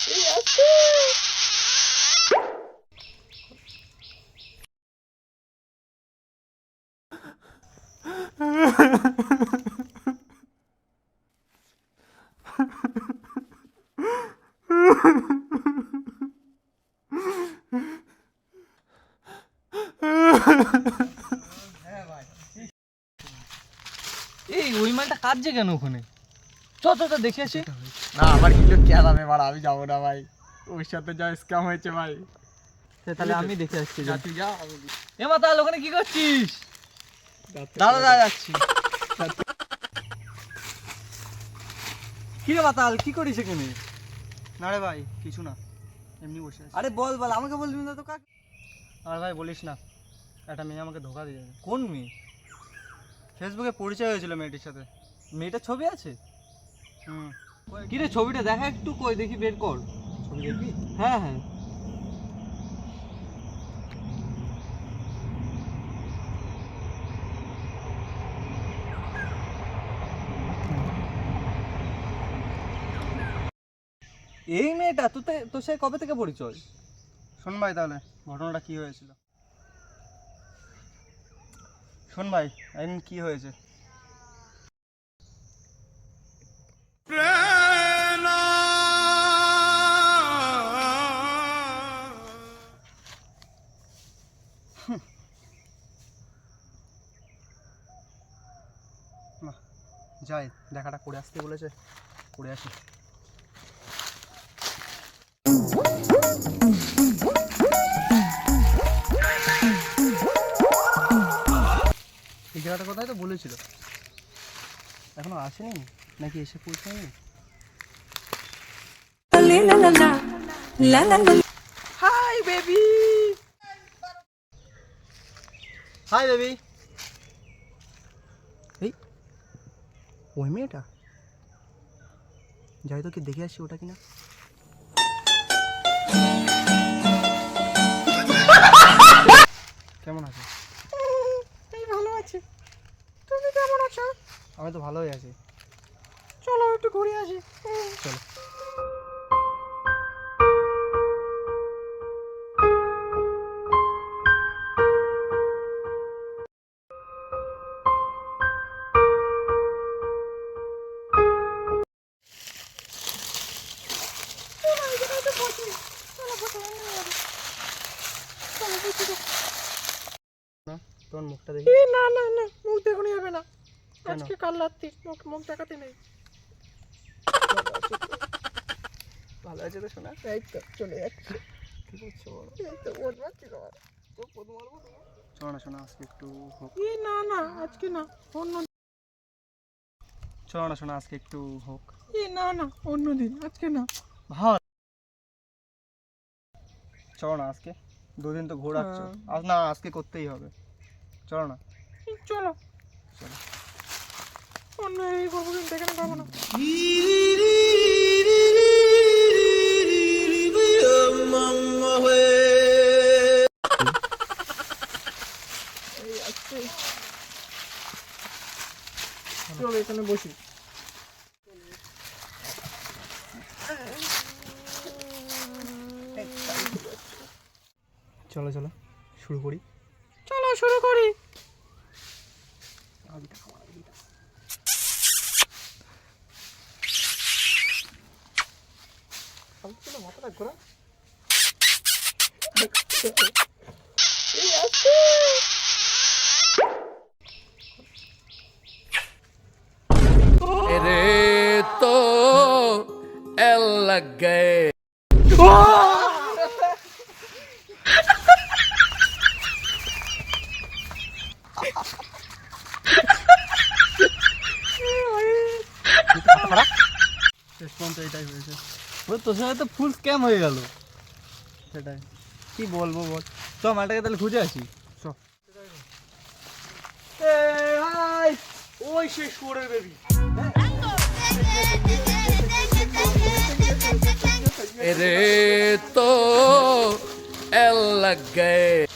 এই ওই মালটা কাটছে কেন ওখানে? চ দেখে আসি। না আমার কিন্তু কেলামে মারা, আমি যাবো না ভাই, ওর সাথে যা স্ক্যাম হয়েছে ভাই। তাহলে আমি দেখে আসছি। যা তুই যা। এ মাতাল ওখানে কি করছিস? দাঁড়া যাচ্ছি। কি রে মাতাল কি করিস এখানে? না রে ভাই কিছু না, এমনি বসে আছি। আরে বল আমাকে বলবি না তো কাকে? আর ভাই বলিস না, একটা মেয়ে আমাকে ধোকা দিয়েছে। কোন মেয়ে? ফেসবুকে পরিচয় হয়েছিল মেয়েটির সাথে। মেয়েটার ছবি আছে? হুম। কি রে ছবিটা দেখা একটু, কই দেখি, বের কর। ছবি দেখবি? হ্যাঁ হ্যাঁ। এই মেয়েটা তোর সাথে কবে থেকে পরিচয়? শোন ভাই তাহলে ঘটনাটা কি হয়েছিল। শোন ভাই একদিন কি হয়েছে। যাই দেখাটা করে আসতে বলেছে, করে আসি। এই জায়গাটা কোথায় তো বলেছিল, এখনো আসেনি নাকি এসে পৌঁছায়নি? Hi baby, hi baby. এই ওই মেয়েটা, যাই তো কি দেখে আসি ওটা কিনা। কেমন আছো? এই ভালো আছি, তুমি কেমন আছো? আমি তো ভালোই আছি। চলো একটু ঘুরে আসি। চলো। তোমার মুখটা দেখি। না না না, মুখ দেখানো যাবে না, আজকে কাল রাত্রি মুখ দেখাতে নেই। ভালো আছে তো শোনা? এই তো চলে যাচ্ছে। কি করছো বলো? এই তো বদমাচ্ছি তোমার। চলো না শোনা আজকে একটু হোক। না না আজকে না, অন্য। চলো না শোনা আজকে একটু হোক। না না অন্যদিন, আজকে না। ভালো। চলো না আজকে, দুদিন তো ঘোরাচ্ছ, আজ না আজকে করতেই হবে। চলো না। চলো চলো। অন্য এই করবো, কিন্তু এখানে খাবো না। চলো এখানে বসি। চলো চলো শুরু করি। চলো শুরু করি। মাথাটা ঘোরা। तो एल लग गए। রেসপন্স এটাই হয়েছে। তোর সাথে তো ফুল স্ক্যাম হয়ে গেল। সেটাই কি বলবো বল। চ মালটাকে তাহলে খুঁজে আসি। হাই ওই সে শুয়োরের বেবি। रे तो एल लग गए।